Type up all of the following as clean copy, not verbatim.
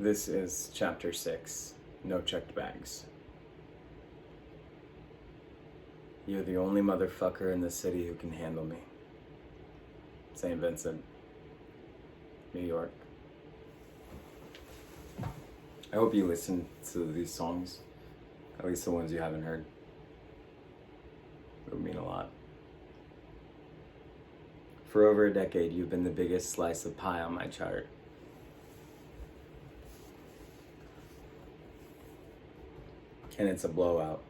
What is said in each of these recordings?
This is chapter 6, No Checked Bags. You're the only motherfucker in the city who can handle me. St. Vincent, New York. I hope you listen to these songs, at least the ones you haven't heard. It would mean a lot. For over a decade, you've been the biggest slice of pie on my chart. And it's a blowout.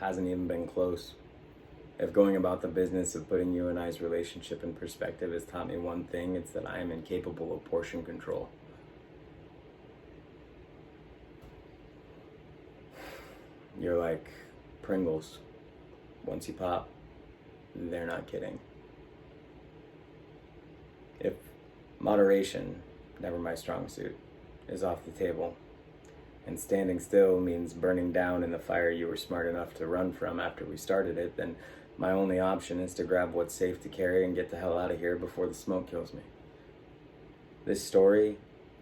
Hasn't even been close. If going about the business of putting you and I's relationship in perspective has taught me one thing, it's that I am incapable of portion control. You're like Pringles. Once you pop, they're not kidding. If moderation, never my strong suit, is off the table, and standing still means burning down in the fire you were smart enough to run from after we started it, then my only option is to grab what's safe to carry and get the hell out of here before the smoke kills me. This story,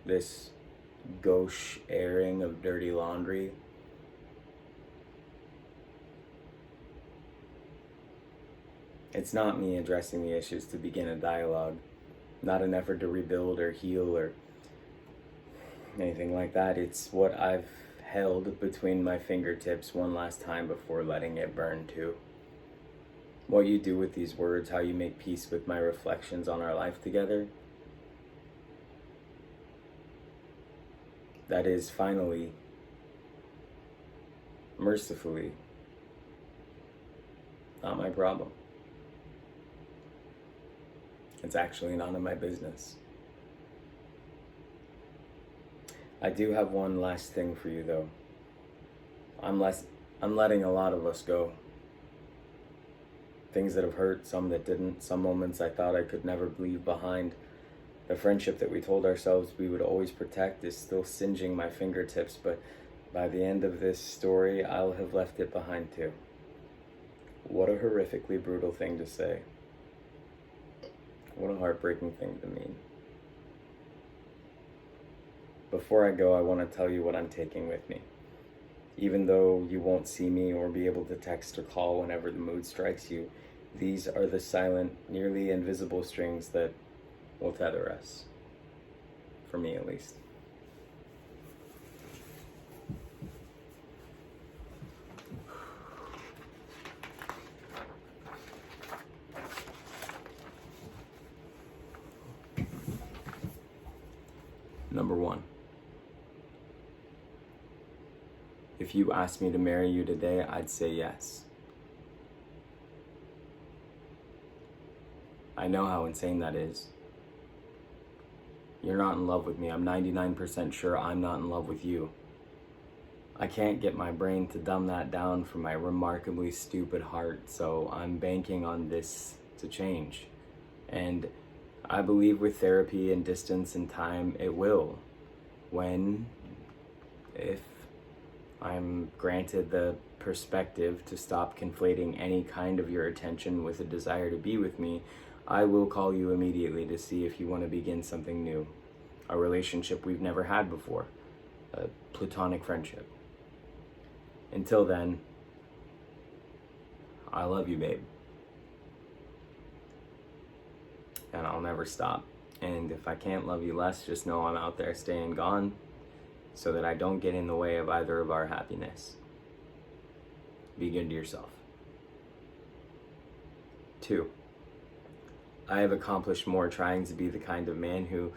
this gauche airing of dirty laundry, it's not me addressing the issues to begin a dialogue, not an effort to rebuild or heal or anything like that. It's what I've held between my fingertips one last time before letting it burn too. What you do with these words, how you make peace with my reflections on our life together, that is finally, mercifully, not my problem. It's actually none of my business. I do have one last thing for you though. I'm letting a lot of us go. Things that have hurt, some that didn't, some moments I thought I could never leave behind. The friendship that we told ourselves we would always protect is still singeing my fingertips, but by the end of this story, I'll have left it behind too. What a horrifically brutal thing to say. What a heartbreaking thing to mean. Before I go, I want to tell you what I'm taking with me. Even though you won't see me or be able to text or call whenever the mood strikes you, these are the silent, nearly invisible strings that will tether us. For me, at least. Number 1. If you asked me to marry you today, I'd say yes. I know how insane that is. You're not in love with me. I'm 99% sure I'm not in love with you. I can't get my brain to dumb that down for my remarkably stupid heart, so I'm banking on this to change. And I believe with therapy and distance and time, it will. If I'm granted the perspective to stop conflating any kind of your attention with a desire to be with me, I will call you immediately to see if you want to begin something new. A relationship we've never had before. A platonic friendship. Until then, I love you, babe. And I'll never stop. And if I can't love you less, just know I'm out there staying gone so that I don't get in the way of either of our happiness. Be good to yourself. 2. I have accomplished more trying to be the kind of man who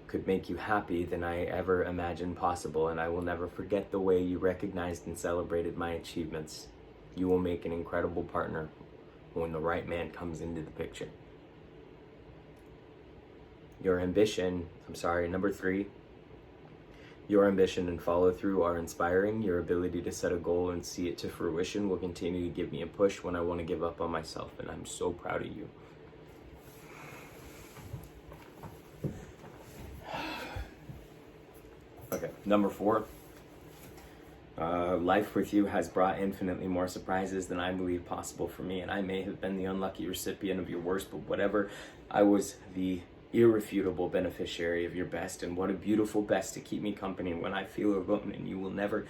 could make you happy than I ever imagined possible, and I will never forget the way you recognized and celebrated my achievements. You will make an incredible partner when the right man comes into the picture. Number 3, your ambition and follow through are inspiring. Your ability to set a goal and see it to fruition will continue to give me a push when I want to give up on myself, and I'm so proud of you. Okay, number 4. Life with you has brought infinitely more surprises than I believe possible for me, and I may have been the unlucky recipient of your worst, but whatever, I was the irrefutable beneficiary of your best, and what a beautiful best to keep me company when I feel alone, and you will never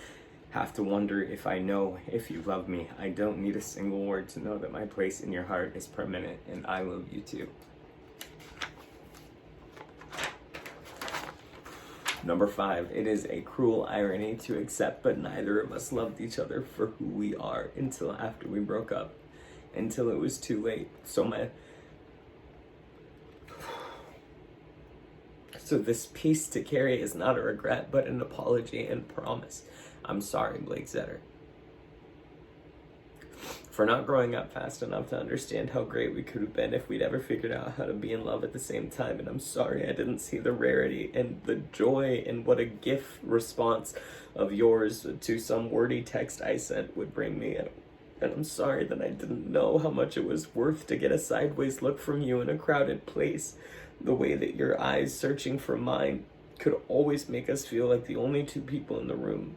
have to wonder if I know if you love me. I don't need a single word to know that my place in your heart is permanent, and I love you too. Number 5, it is a cruel irony to accept, but neither of us loved each other for who we are until after we broke up, until it was too late. So this piece to carry is not a regret, but an apology and promise. I'm sorry, Blake Zetter, for not growing up fast enough to understand how great we could have been if we'd ever figured out how to be in love at the same time. And I'm sorry I didn't see the rarity and the joy and what a gift response of yours to some wordy text I sent would bring me. And I'm sorry that I didn't know how much it was worth to get a sideways look from you in a crowded place. The way that your eyes searching for mine could always make us feel like the only two people in the room.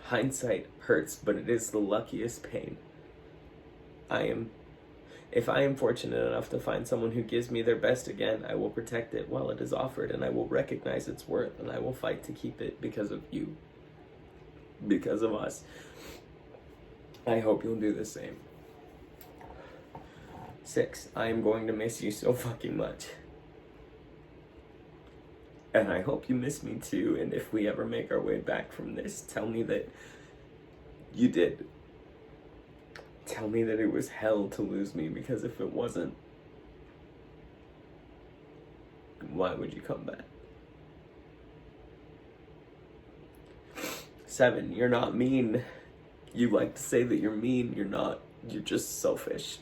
Hindsight hurts, but it is the luckiest pain. If I am fortunate enough to find someone who gives me their best again, I will protect it while it is offered, and I will recognize its worth, and I will fight to keep it because of you. Because of us. I hope you'll do the same. 6, I am going to miss you so fucking much. And I hope you miss me too, and if we ever make our way back from this, tell me that you did. Tell me that it was hell to lose me, because if it wasn't, why would you come back? 7, you're not mean. You like to say that you're mean, you're not. You're just selfish.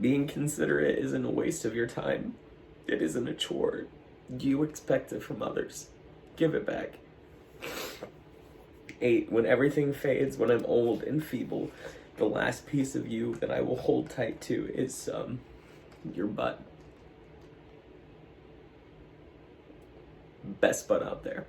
Being considerate isn't a waste of your time. It isn't a chore. You expect it from others. Give it back. 8, when everything fades, when I'm old and feeble, the last piece of you that I will hold tight to is your butt. Best butt out there.